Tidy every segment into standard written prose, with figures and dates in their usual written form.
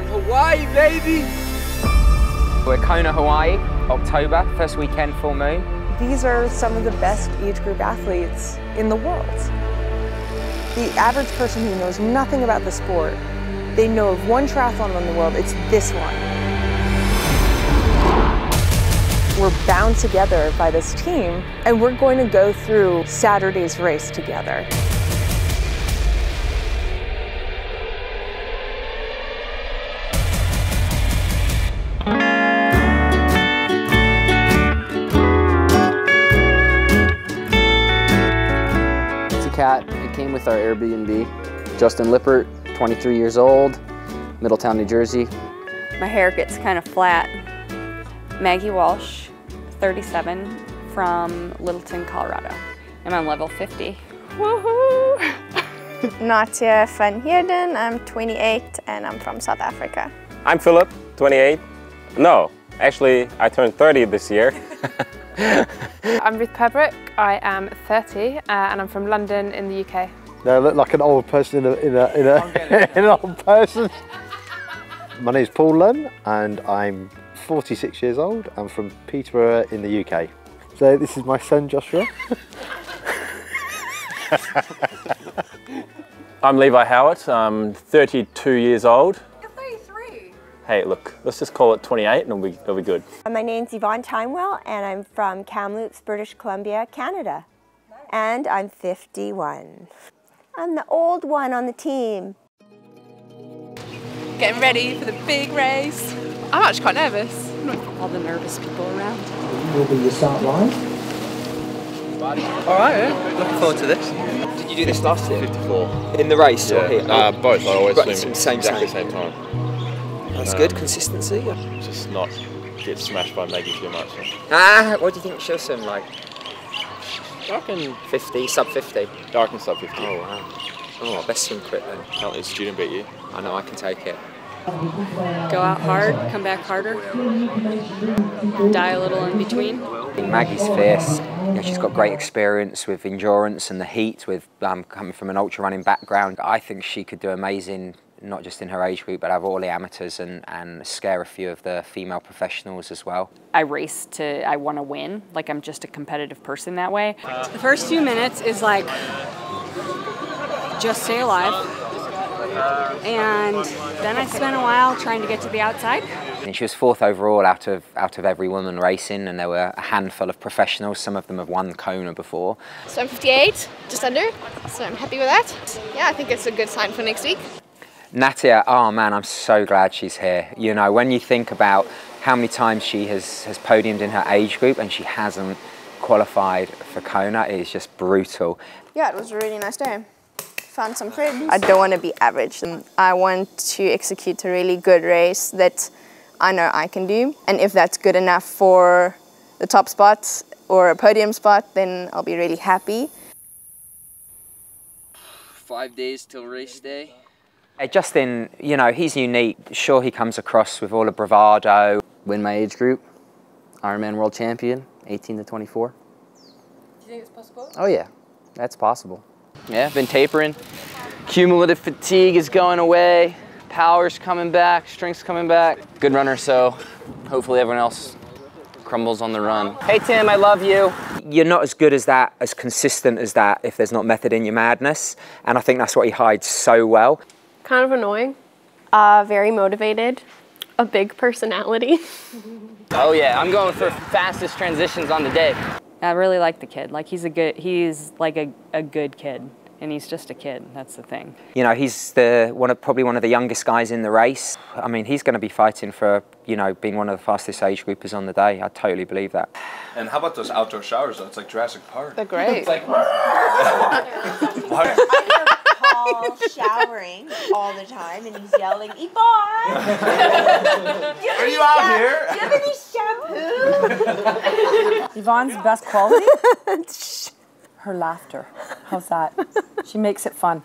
from Hawaii, baby! We're Kona, Hawaii, October, first weekend, full moon. These are some of the best age group athletes in the world. The average person who knows nothing about the sport, they know of one triathlon in the world, it's this one. We're bound together by this team, and we're going to go through Saturday's race together. Cat, it came with our Airbnb. Justin Lippert, 23 years old, Middletown, New Jersey. My hair gets kind of flat. Maggie Walsh, 37, from Littleton, Colorado. I'm on level 50. Woohoo! Natia van Heerden, I'm 28 and I'm from South Africa. I'm Philip, 28. No, actually I turned 30 this year. I'm Ruth Pembroke, I am 30 and I'm from London in the UK. No, I look like an old person in an old person. My name is Paul Lunn and I'm 46 years old. I'm from Peterborough in the UK. So this is my son Joshua. I'm Levi Howard, I'm 32 years old. You're 33? Hey, look, let's just call it 28 and it'll be good. My name's Yvonne Timewell and I'm from Kamloops, British Columbia, Canada. Nice. And I'm 51. I'm the old one on the team. Getting ready for the big race. I'm actually quite nervous. All the nervous people around. Will be your start line. All right, looking forward to this. Did you do this last year? 54. In the race or here? Both. I always swim same exactly the same time. That's good, consistency. Just not get smashed by Maggie too much. What do you think she'll swim like? Dark and 50, sub 50. Dark and sub 50. Oh wow. Oh, best swim crit then. Can't let a student beat you. I know, I can take it. Go out hard, come back harder, die a little in between. Maggie's fierce. Yeah, she's got great experience with endurance and the heat, with coming from an ultra running background. I think she could do amazing, not just in her age group, but have all the amateurs and scare a few of the female professionals as well. I race I want to win, like I'm just a competitive person that way. The first few minutes is like, just stay alive. And then I spent a while trying to get to the outside. And she was 4th overall out of every woman racing, and there were a handful of professionals. Some of them have won Kona before. So I'm 58, just under, so I'm happy with that. Yeah, I think it's a good sign for next week. Natia, oh man, I'm so glad she's here. You know, when you think about how many times she has podiumed in her age group and she hasn't qualified for Kona, it is just brutal. Yeah, it was a really nice day. Found some friends. I don't want to be average. I want to execute a really good race that I know I can do. And if that's good enough for the top spot or a podium spot, then I'll be really happy. 5 days till race day. Justin, you know, he's unique. Sure, he comes across with all the bravado. Win my age group, IRONMAN World Champion, 18 to 24. Do you think it's possible? Oh yeah, that's possible. Yeah, been tapering. Cumulative fatigue is going away. Power's coming back, strength's coming back. Good runner, so hopefully everyone else crumbles on the run. Hey Tim, I love you. You're not as good as that, as consistent as that, if there's not method in your madness. And I think that's what he hides so well. Kind of annoying. Very motivated. A big personality. Oh yeah, I'm going for fastest transitions on the day. I really like the kid. Like he's like a good kid, and he's just a kid. That's the thing. You know, he's probably one of the youngest guys in the race. I mean, he's going to be fighting for, you know, being one of the fastest age groupers on the day. I totally believe that. And how about those outdoor showers? It's like Jurassic Park. They're great. It's like Paul showering all the time and he's yelling, Yvonne! Are you out here? Do you have any shampoo? Yvonne's best quality? Her laughter. How's that? She makes it fun.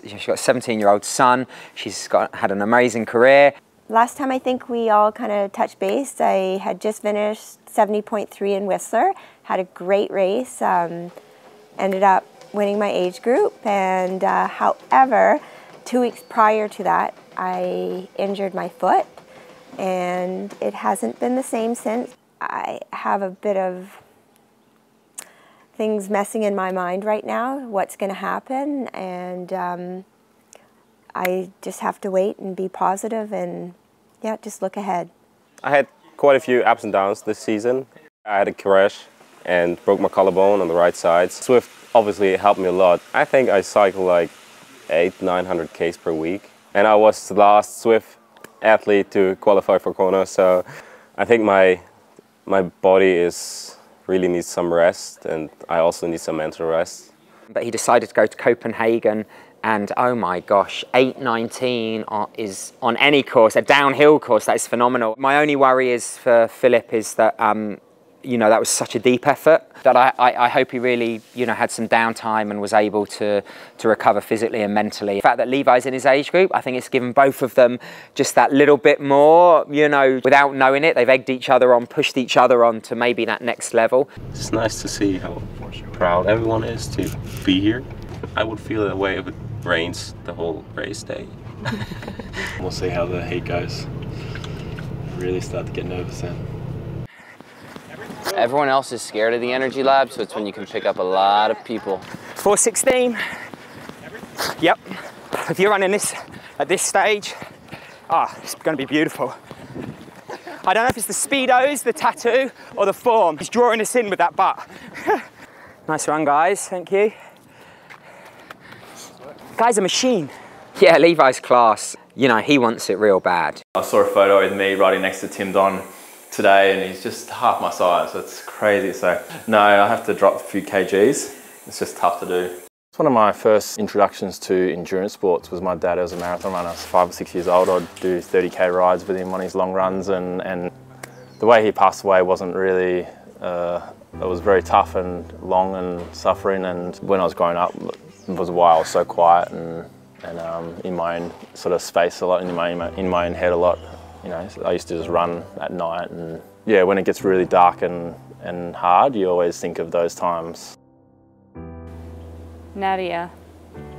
She's got a 17-year-old son. She's had an amazing career. Last time I think we all kind of touched base, I had just finished 70.3 in Whistler, had a great race, ended up winning my age group, and however, 2 weeks prior to that, I injured my foot, and it hasn't been the same since. I have a bit of things messing in my mind right now, what's going to happen, and I just have to wait and be positive and, yeah, just look ahead. I had quite a few ups and downs this season. I had a crash and broke my collarbone on the right side. Zwift obviously helped me a lot. I think I cycle like 800-900 Ks per week. And I was the last Zwift athlete to qualify for Kona, so I think my body really needs some rest, and I also need some mental rest. But he decided to go to Copenhagen, and oh my gosh, 8:19 is on any course, a downhill course, that is phenomenal. My only worry is for Philip is that you know, that was such a deep effort that I hope he really, you know, had some downtime and was able to recover physically and mentally. The fact that Levi's in his age group, I think it's given both of them just that little bit more, you know, without knowing it, they've egged each other on, pushed each other on to maybe that next level. It's nice to see how proud everyone is to be here. I would feel that way if it rains the whole race day. We'll see how the heat goes. Really start to get nervous then. Everyone else is scared of the energy lab, so it's when you can pick up a lot of people. 4:16. Yep. If you're running this at this stage, it's going to be beautiful. I don't know if it's the speedos, the tattoo, or the form. He's drawing us in with that butt. Nice run, guys. Thank you. Guy's a machine. Yeah, Levi's class. You know, he wants it real bad. I saw a photo with me riding next to Tim Don today, and he's just half my size, so it's crazy. So no, I have to drop a few kgs. It's just tough to do. One of my first introductions to endurance sports was my dad. Was a marathon runner. I was 5 or 6 years old. I'd do 30k rides with him on his long runs, and the way he passed away wasn't really, it was very tough and long and suffering, and when I was growing up, it was why I was so quiet and in my own sort of space a lot, in my own head a lot. You know, I used to just run at night, and yeah, when it gets really dark and hard, you always think of those times. Nadia.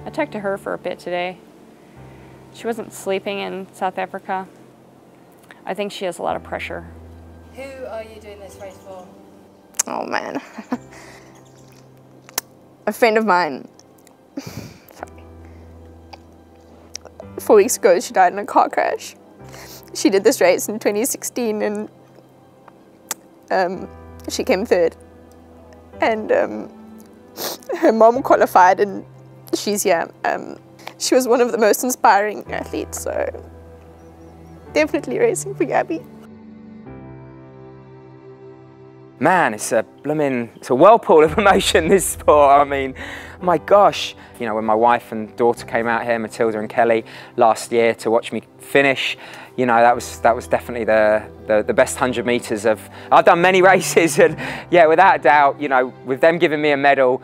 I talked to her for a bit today. She wasn't sleeping in South Africa. I think she has a lot of pressure. Who are you doing this race for? Oh man. A friend of mine, 4 weeks ago, she died in a car crash. She did this race in 2016, and she came third. And her mom qualified, and she's here. She was one of the most inspiring athletes, so definitely racing for Gabby. Man, it's a whirlpool of emotion, this sport. I mean, my gosh. You know, when my wife and daughter came out here, Matilda and Kelly, last year to watch me finish, you know, that was definitely the best 100 meters of, I've done many races, and yeah, without a doubt, you know, with them giving me a medal,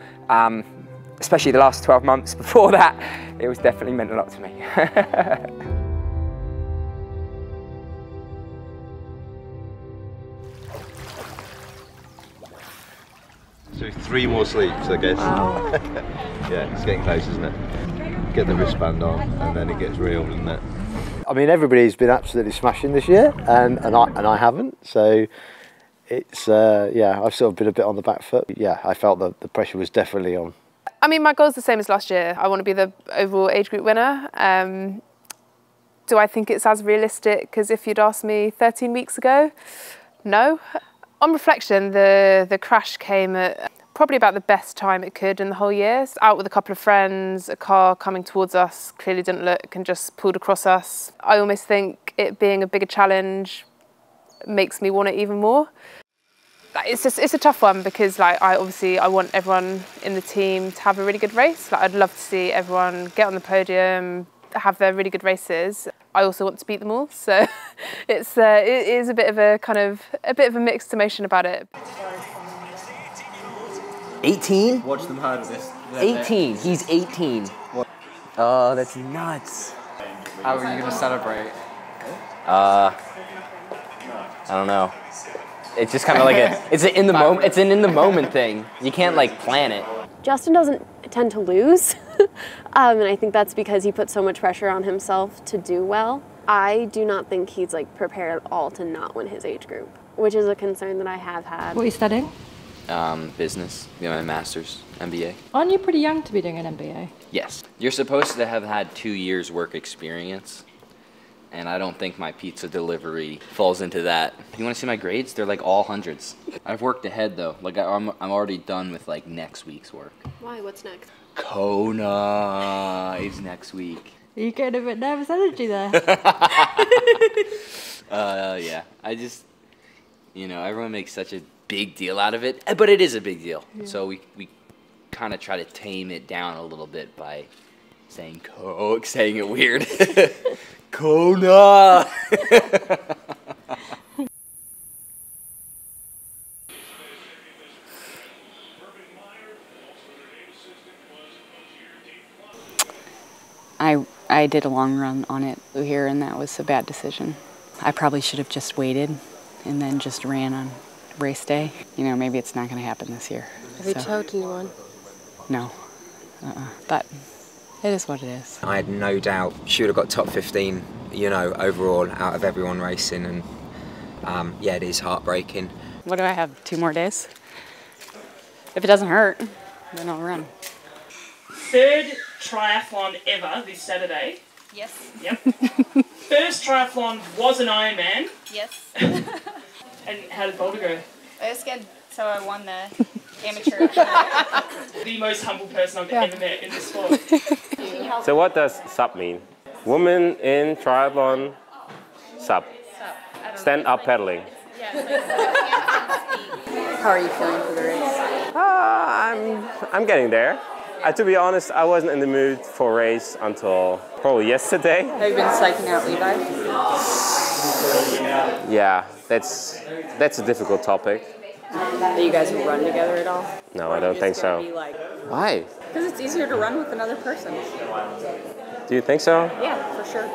especially the last 12 months before that, it was definitely meant a lot to me. So 3 more sleeps, I guess. Wow. Yeah, it's getting close, isn't it? Get the wristband on, and then it gets real, doesn't it? I mean, everybody's been absolutely smashing this year, and I haven't. So it's yeah, I've sort of been a bit on the back foot. Yeah, I felt that the pressure was definitely on. I mean, my goal's the same as last year. I want to be the overall age group winner. Do I think it's as realistic as if you'd asked me 13 weeks ago? No. On reflection, the crash came at probably about the best time it could in the whole year. Out with a couple of friends, a car coming towards us, clearly didn't look and just pulled across us. I almost think it being a bigger challenge makes me want it even more. It's a tough one because I want everyone in the team to have a really good race. I'd love to see everyone get on the podium, have their really good races. I also want to beat them all, so it is a bit of a mixed emotion about it. 18? Watch them hard with this. 18. He's 18. Oh, that's nuts. How are you going to celebrate? I don't know. It's just kind of like it's an in the moment thing. You can't like plan it. Justin doesn't tend to lose. And I think that's because he put so much pressure on himself to do well. I do not think he's like prepared at all to not win his age group, which is a concern that I have had. What are you studying? Business, my master's, MBA. Aren't you pretty young to be doing an MBA? Yes. You're supposed to have had 2 years work experience, and I don't think my pizza delivery falls into that. You want to see my grades? They're like all hundreds. I've worked ahead though. Like I'm already done with like next week's work. Why? What's next? Kona is next week. Are you getting a bit nervous energy there? Yeah. I just, everyone makes such a big deal out of it, but it is a big deal. Yeah. So we kind of try to tame it down a little bit by saying it weird. Kona. I did a long run on it here, and that was a bad decision. I probably should have just waited and then just ran on race day. Maybe it's not going to happen this year. Have you choked anyone? No. But it is what it is. I had no doubt she would have got top 15, overall out of everyone racing, and yeah, it is heartbreaking. What do I have, 2 more days? If it doesn't hurt, then I'll run. 3rd triathlon ever this Saturday. Yes. Yep. First triathlon was an Ironman. Yes. And how did Boulder go? It was good. So I won the amateur. The most humble person I've ever met in this sport. So what does SUP mean? Woman in triathlon SUP. Stand up paddling. How are you feeling for the race? I'm getting there. To be honest, I wasn't in the mood for a race until probably yesterday. Have you been psyching out Levi? Yeah, that's a difficult topic. Do you guys run together at all? No, I don't think so. Why? Because it's easier to run with another person. Do you think so? Yeah, for sure.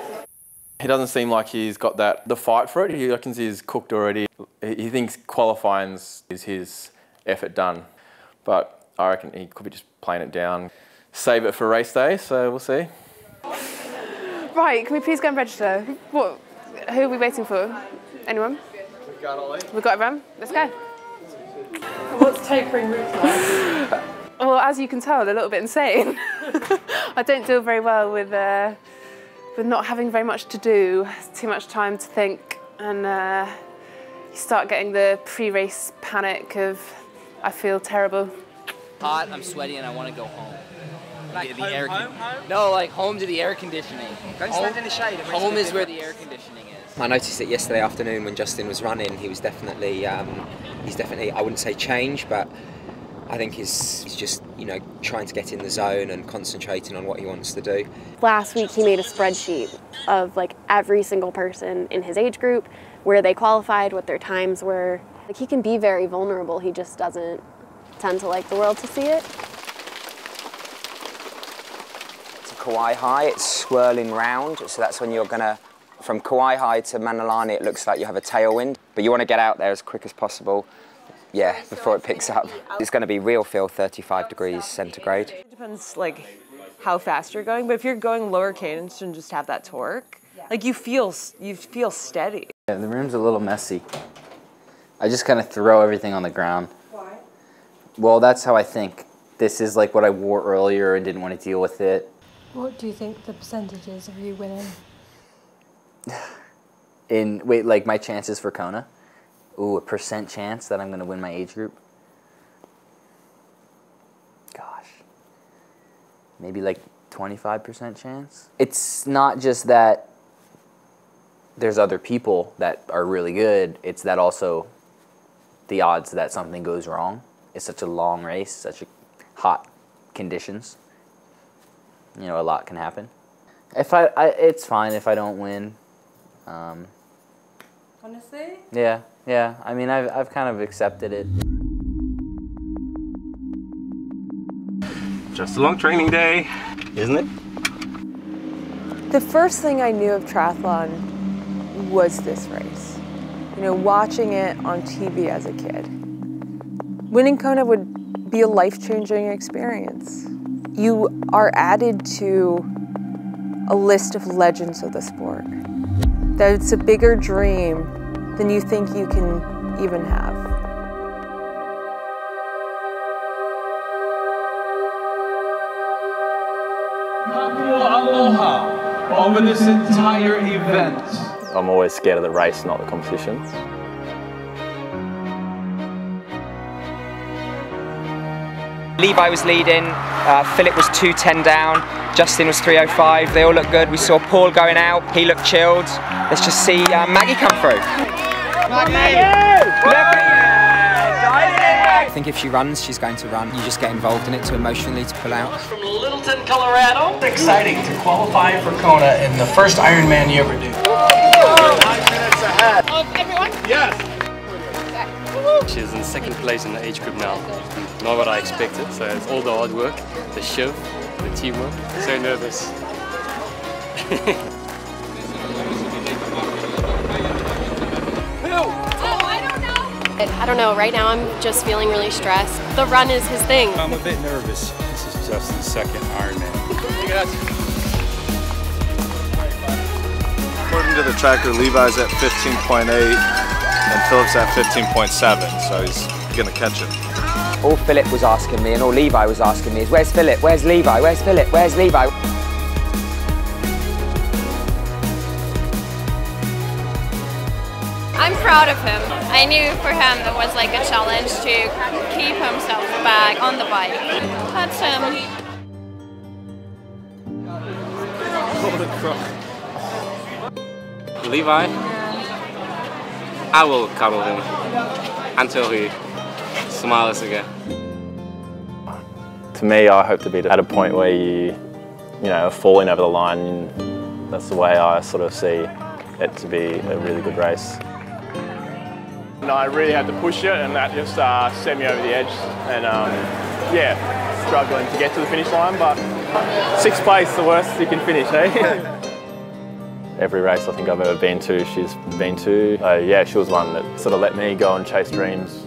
He doesn't seem like he's got the fight for it. He reckons he's cooked already. He thinks qualifying is his effort done. But I reckon he could be just playing it down. Save it for race day, so we'll see. Right, can we please go and register? Who are we waiting for? Anyone? We've got Ollie. We've got everyone? Let's go. What's tapering route like? Well, as you can tell, a little bit insane. I don't deal very well with not having very much to do, too much time to think, and you start getting the pre-race panic of, I feel terrible. Hot, I'm sweaty, and I want to go home. Like home? No, like home to the air conditioning. Go and stand in the shade. Home is where the air conditioning is. I noticed that yesterday afternoon when Justin was running, he was definitely, I wouldn't say changed, but I think he's just, trying to get in the zone and concentrating on what he wants to do. Last week he made a spreadsheet of like every single person in his age group, where they qualified, what their times were. Like, he can be very vulnerable, he just doesn't tend to like the world to see it. It's a Kauai High, it's swirling round, so that's when you're gonna, from Kauai High to Manalani, it looks like you have a tailwind, but you want to get out there as quick as possible, yeah, before it picks up. It's going to be real feel 35 degrees centigrade. It depends like how fast you're going, but if you're going lower cadence and just have that torque, like you feel steady. Yeah, the room's a little messy. I just kind of throw everything on the ground. Why? Well, that's how I think. This is like what I wore earlier and didn't want to deal with it. What do you think the percentage is of you winning? Like my chances for Kona? Ooh, a % chance that I'm going to win my age group? Gosh. Maybe like 25% chance? It's not just that there's other people that are really good, it's that also the odds that something goes wrong. It's such a long race, such hot conditions. A lot can happen. It's fine if I don't win. Honestly? Yeah. I mean, I've kind of accepted it. Just a long training day, isn't it? The first thing I knew of triathlon was this race. Watching it on TV as a kid. Winning Kona would be a life-changing experience. you are added to a list of legends of the sport. That it's a bigger dream than you think you can even have. Aloha over this entire event. I'm always scared of the race, not the competition. Levi was leading, Philip was 2:10 down, Justin was 3:05, they all looked good. We saw Paul going out, he looked chilled. Let's just see Maggie come through. I think if she runs, she's going to run. You just get involved in it too emotionally to pull out. From Littleton, Colorado. It's exciting to qualify for Kona in the first Ironman you ever do. 9 minutes ahead. Of everyone? Yes. She's in second place in the age group now. Not what I expected, so it's all the hard work, the shift, the teamwork. So nervous. I don't know, right now I'm just feeling really stressed. The run is his thing. I'm a bit nervous. This is Justin's second Ironman. According to the tracker, Levi's at 15.8 and Philip's at 15.7, so he's gonna catch him. All Philip was asking me and all Levi was asking me is, where's Philip? Where's Levi? Where's Philip? Where's Levi? I'm proud of him. I knew for him it was like a challenge to keep himself back on the bike. That's him. Levi, I will cuddle him until he smiles again. To me, I hope to be at a point where you know, falling over the line. That's the way I sort of see it to be a really good race. And I really had to push it, and that just sent me over the edge. And yeah, struggling to get to the finish line, but 6th place, the worst you can finish, eh? Every race I think I've ever been to, she's been to. Yeah, she was one that sort of let me go and chase dreams.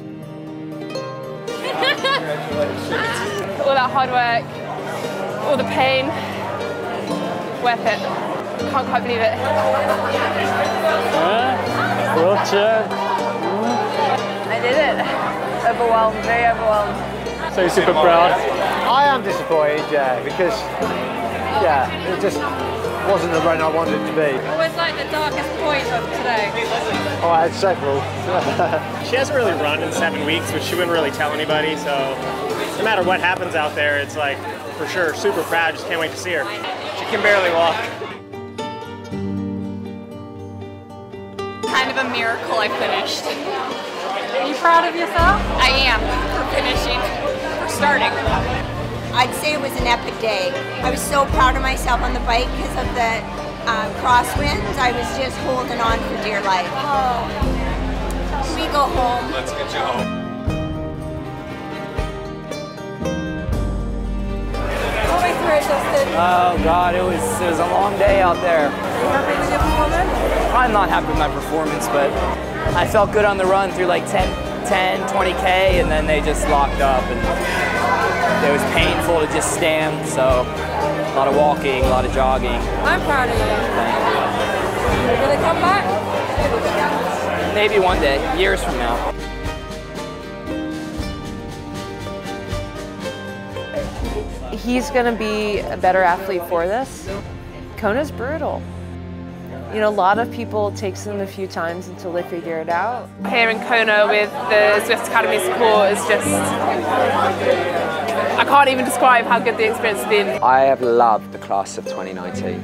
All that hard work, all the pain, worth it. Can't quite believe it. World champ. I did it. Overwhelmed, very overwhelmed. So you're super proud? I am disappointed, yeah, because it just wasn't the run I wanted it to be. What was like the darkest point of today? Oh, I had several. She hasn't really run in 7 weeks, which she wouldn't really tell anybody, so no matter what happens out there, it's like, for sure, super proud, just can't wait to see her. She can barely walk. Kind of a miracle I finished. Are you proud of yourself? I am, for finishing, for starting. I'd say it was an epic day. I was so proud of myself on the bike because of the crosswinds. I was just holding on for dear life. Oh. Can we go home? Let's get you home. Oh God, it was a long day out there. Happy with your performance? I'm not happy with my performance, but I felt good on the run through like 10, 20K, and then they just locked up, and it was painful to just stand, so a lot of walking, a lot of jogging. I'm proud of you. Will they come back? Maybe one day, years from now. He's going to be a better athlete for this. Kona's brutal. You know, a lot of people, it takes them a few times until they figure it out. Here in Kona with the Zwift Academy support is just, I can't even describe how good the experience has been. I have loved the class of 2019.